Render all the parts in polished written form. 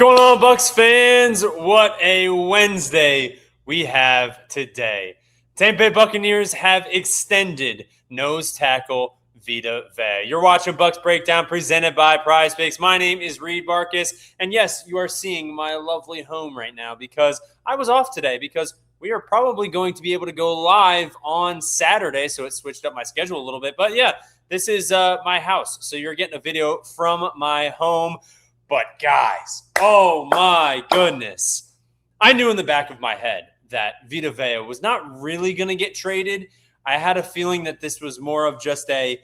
What's going on, Bucs fans? What a Wednesday we have today. Tampa Bay Buccaneers have extended nose tackle Vita Vea. You're watching Bucs Breakdown presented by PrizePicks. My name is Reed Barkus, and yes, you are seeing my lovely home right now because I was off today because we are probably going to be able to go live on Saturday, so it switched up my schedule a little bit. But yeah, this is my house, so you're getting a video from my home. But guys, oh my goodness. I knew in the back of my head that Vita Vea was not really going to get traded. I had a feeling that this was more of just I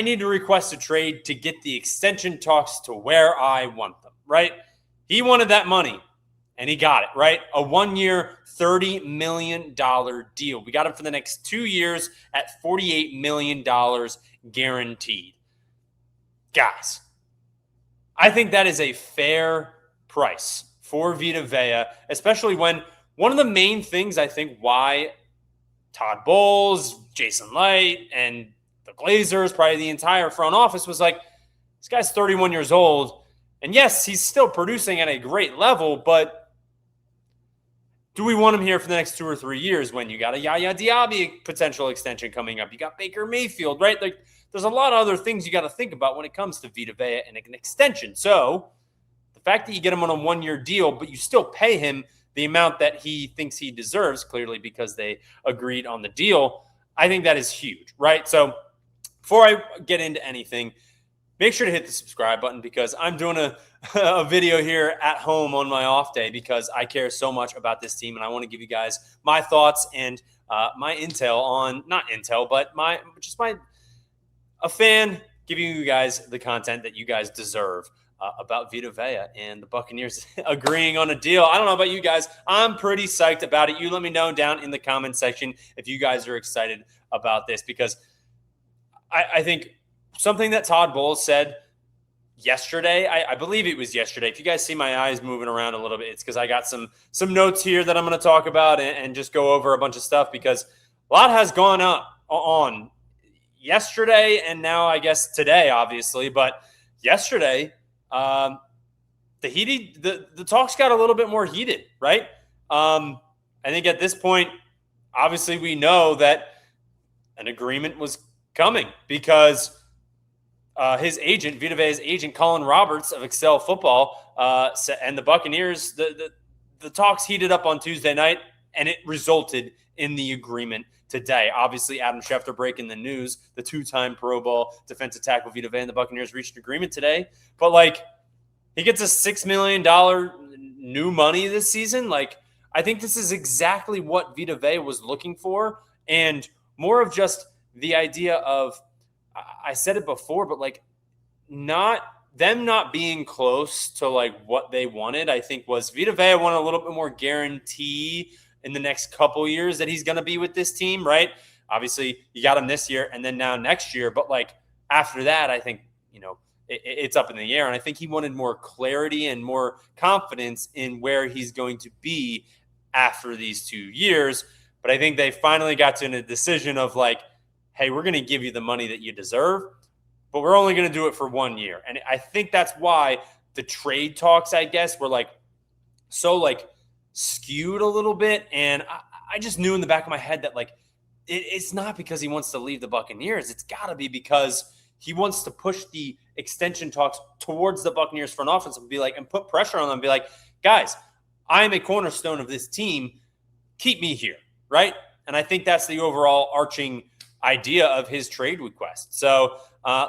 need to request a trade to get the extension talks to where I want them, right? He wanted that money, and he got it, right? A 1-year, $30 million deal. We got him for the next 2 years at $48 million guaranteed. Guys, I think that is a fair price for Vita Vea, especially when one of the main things I think why Todd Bowles, Jason Light, and the Glazers, probably the entire front office was like, this guy's 31 years old. And yes, he's still producing at a great level, but do we want him here for the next 2 or 3 years when you got a Yaya Diaby potential extension coming up? You got Baker Mayfield, right? Like, there's a lot of other things you got to think about when it comes to Vita Vea and an extension. So the fact that you get him on a 1-year deal, but you still pay him the amount that he thinks he deserves, clearly because they agreed on the deal, I think that is huge, right? So before I get into anything, make sure to hit the subscribe button because I'm doing a video here at home on my off day because I care so much about this team and I want to give you guys my thoughts and my intel on, not intel, but a fan giving you guys the content that you guys deserve about Vita Vea and the Buccaneers agreeing on a deal. I don't know about you guys. I'm pretty psyched about it. You let me know down in the comment section if you guys are excited about this because I think something that Todd Bowles said yesterday, I believe it was yesterday. If you guys see my eyes moving around a little bit, it's because I got some notes here that I'm going to talk about and just go over a bunch of stuff because a lot has gone on yesterday and now I guess today, obviously. But yesterday, the talks got a little bit more heated, right? I think at this point, obviously, we know that an agreement was coming because his agent, Vita Vea's agent, Collin Roberts of Excel Football, and the Buccaneers, the talks heated up on Tuesday night, and it resulted in the agreement today. Obviously, Adam Schefter breaking the news, the 2-time Pro Bowl defensive tackle Vita Vea and the Buccaneers reached an agreement today. But, he gets a $6 million new money this season. I think this is exactly what Vita Vea was looking for and more of just the idea of, I said it before, but not being close to what they wanted, I think was Vita Vea wanted a little bit more guarantee in the next couple years that he's going to be with this team, right? Obviously, you got him this year and then now next year. But after that, I think, it's up in the air. And I think he wanted more clarity and more confidence in where he's going to be after these 2 years. But I think they finally got to a decision of hey, we're going to give you the money that you deserve, but we're only going to do it for 1 year. And I think that's why the trade talks, I guess, were so skewed a little bit. And I just knew in the back of my head that it's not because he wants to leave the Buccaneers. It's got to be because he wants to push the extension talks towards the Buccaneers front office and and put pressure on them and be like, guys, I am a cornerstone of this team. Keep me here, right? And I think that's the overall arching idea of his trade request. So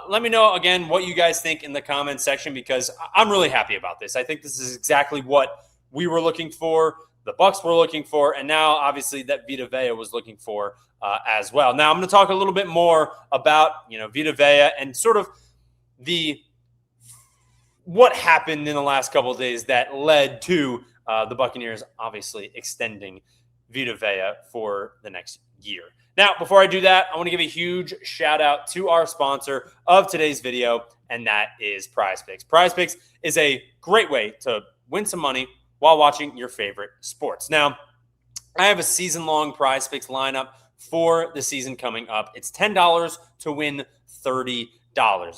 let me know, again, what you guys think in the comment section because I'm really happy about this. I think this is exactly what we were looking for, the Bucs were looking for, and now, obviously, that Vita Vea was looking for as well. Now, I'm going to talk a little bit more about, Vita Vea and sort of what happened in the last couple of days that led to the Buccaneers obviously extending Vita Vea for the next year. Now, before I do that, I want to give a huge shout out to our sponsor of today's video, and that is PrizePicks. PrizePicks is a great way to win some money while watching your favorite sports. Now, I have a season-long PrizePicks lineup for the season coming up. It's $10 to win $30.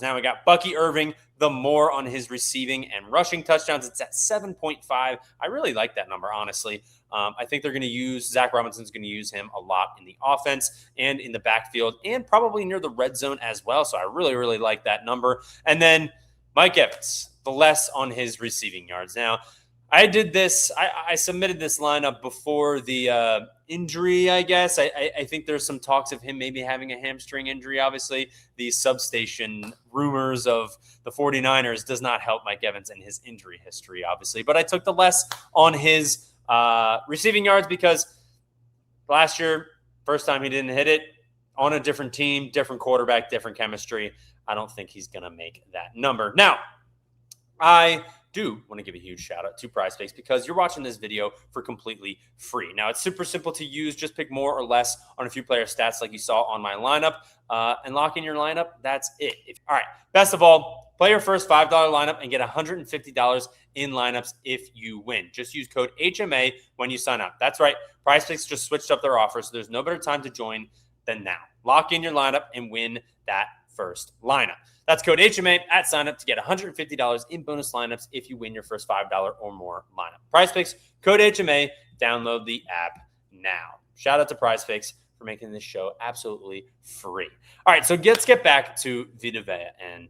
Now we got Bucky Irving, the more on his receiving and rushing touchdowns. It's at 7.5. I really like that number, honestly. I think they're going to use Zach Robinson's going to use him a lot in the offense and in the backfield and probably near the red zone as well. So I really, really like that number. And then Mike Evans, the less on his receiving yards. Now, I did this. I submitted this lineup before the injury, I guess. I think there's some talks of him maybe having a hamstring injury. Obviously, the substation rumors of the 49ers does not help Mike Evans and his injury history, obviously. But I took the less on his receiving yards because last year, first time he didn't hit it, on a different team, different quarterback, different chemistry. I don't think he's going to make that number. Now, I do want to give a huge shout out to PrizePicks because you're watching this video for completely free. Now, it's super simple to use. Just pick more or less on a few player stats like you saw on my lineup and lock in your lineup. That's it. All right. Best of all, play your first $5 lineup and get $150 in lineups if you win. Just use code HMA when you sign up. That's right. PrizePicks just switched up their offer, so there's no better time to join than now. Lock in your lineup and win that first lineup. That's code HMA at sign up to get $150 in bonus lineups if you win your first $5 or more lineup. PrizePicks, code HMA, download the app now. Shout out to PrizePicks for making this show absolutely free. All right, so let's get back to Vita Vea and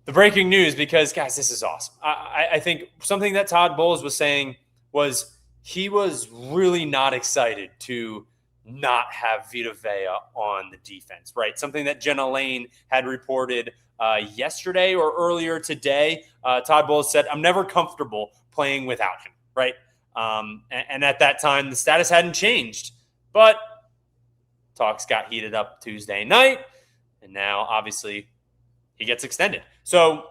the breaking news because, guys, this is awesome. I think something that Todd Bowles was saying was he was really not excited to not have Vita Vea on the defense, right? Something that Jenna Lane had reported yesterday or earlier today. Todd Bowles said, I'm never comfortable playing without him, right? And at that time, the status hadn't changed. But talks got heated up Tuesday night, and now, obviously, he gets extended. So,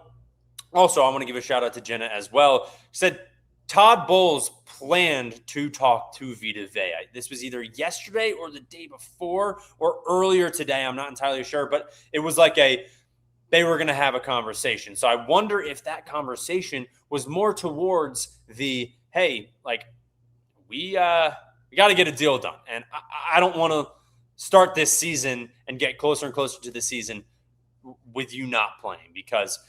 also, I want to give a shout-out to Jenna as well. She said, Todd Bowles planned to talk to Vita Vea. This was either yesterday or the day before or earlier today. I'm not entirely sure, but it was like they were going to have a conversation. So I wonder if that conversation was more towards the, hey, like we got to get a deal done. And I don't want to start this season and get closer and closer to the season with you not playing because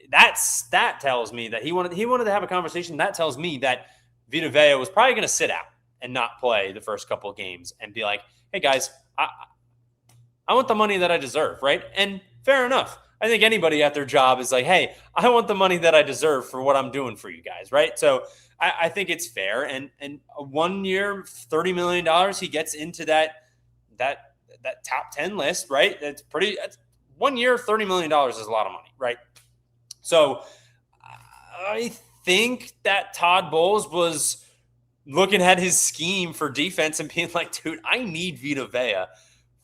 that tells me that he wanted to have a conversation. That tells me that Vita Vea was probably going to sit out and not play the first couple of games and be like, hey, guys, I want the money that I deserve, right? And fair enough. I think anybody at their job is like, hey, I want the money that I deserve for what I'm doing for you guys, right? So I think it's fair. And a 1 year, $30 million, he gets into that top 10 list, right? That's 1 year, $30 million is a lot of money, right? So I think that Todd Bowles was looking at his scheme for defense and being like, dude, I need Vita Vea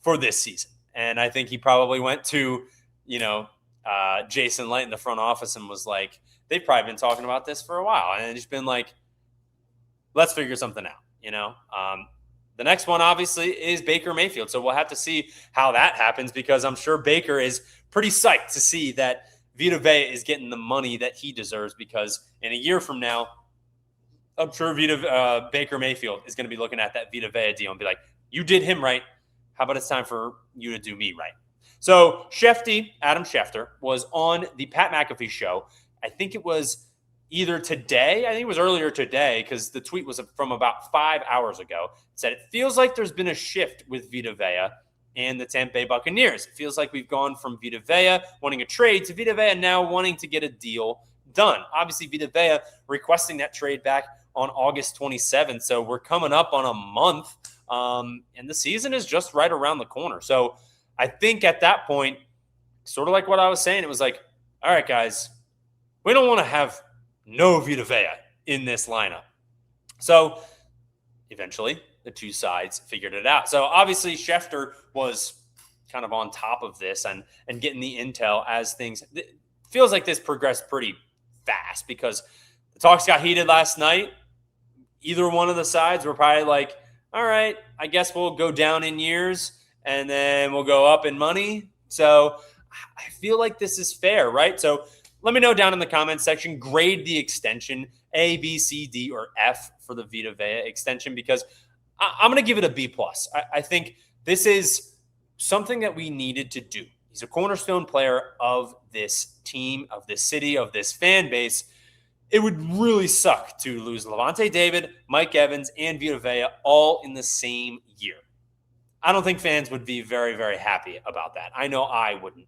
for this season. And I think he probably went to, Jason Light in the front office and was like, they've probably been talking about this for a while. And it's been like, let's figure something out, The next one, obviously, is Baker Mayfield. So we'll have to see how that happens because I'm sure Baker is pretty psyched to see that Vita Vea is getting the money that he deserves because in a year from now, I'm sure Baker Mayfield is going to be looking at that Vita Vea deal and be like, you did him right. How about it's time for you to do me right? So Adam Schefter, was on the Pat McAfee show. I think it was either today. I think it was earlier today because the tweet was from about 5 hours ago. It said, it feels like there's been a shift with Vita Vea and the Tampa Bay Buccaneers. It feels like we've gone from Vita Vea wanting a trade to Vita Vea now wanting to get a deal done. Obviously, Vita Vea requesting that trade back on August 27th. So we're coming up on a month, and the season is just right around the corner. So I think at that point, sort of like what I was saying, it was like, all right, guys, we don't want to have no Vita Vea in this lineup. So eventually, the two sides figured it out. So obviously Schefter was kind of on top of this and getting the intel as things – it feels like this progressed pretty fast because the talks got heated last night. Either one of the sides were probably like, all right, I guess we'll go down in years and then we'll go up in money. So I feel like this is fair, right? So let me know down in the comments section, grade the extension, A, B, C, D, or F for the Vita Vea extension because – I'm going to give it a B+. I think this is something that we needed to do. He's a cornerstone player of this team, of this city, of this fan base. It would really suck to lose Lavonte David, Mike Evans, and Vita Vea all in the same year. I don't think fans would be very, very happy about that. I know I wouldn't.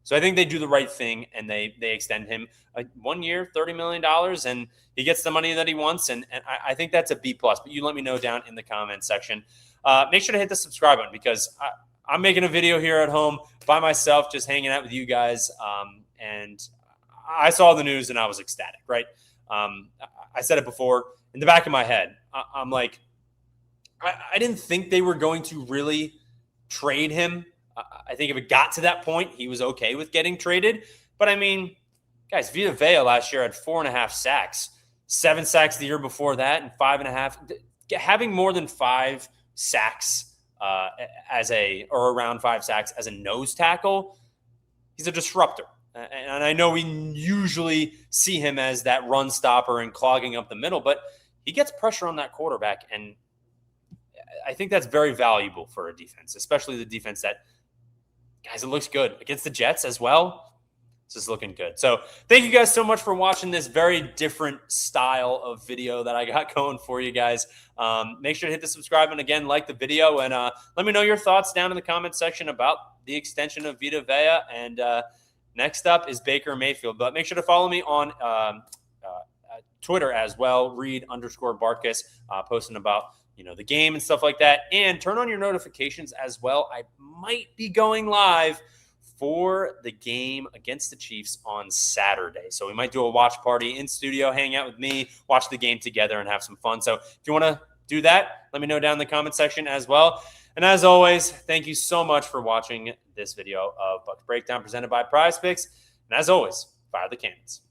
So I think they do the right thing, and they extend him 1 year, $30 million, and he gets the money that he wants, and I think that's a B+. But you let me know down in the comments section. Make sure to hit the subscribe button, because I'm making a video here at home by myself, just hanging out with you guys, and I saw the news, and I was ecstatic, right? I said it before. In the back of my head, I'm like, I didn't think they were going to really trade him. I think if it got to that point, he was okay with getting traded. But, I mean, guys, Vita Vea last year had 4.5 sacks, 7 sacks the year before that, and 5.5. Having more than 5 sacks or around 5 sacks as a nose tackle, he's a disruptor. And I know we usually see him as that run stopper and clogging up the middle, but he gets pressure on that quarterback, and I think that's very valuable for a defense, especially the defense that, guys, it looks good. Against the Jets as well, this is looking good. So thank you guys so much for watching this very different style of video that I got going for you guys. Make sure to hit the subscribe button again, like the video, and let me know your thoughts down in the comment section about the extension of Vita Vea. And next up is Baker Mayfield. But make sure to follow me on Twitter as well, Reed_Barkus, posting about the game and stuff like that. And turn on your notifications as well. I might be going live for the game against the Chiefs on Saturday. So we might do a watch party in studio, hang out with me, watch the game together, and have some fun. So if you want to do that, let me know down in the comment section as well. And as always, thank you so much for watching this video of Bucs Breakdown presented by Prize Picks. And as always, fire the cannons.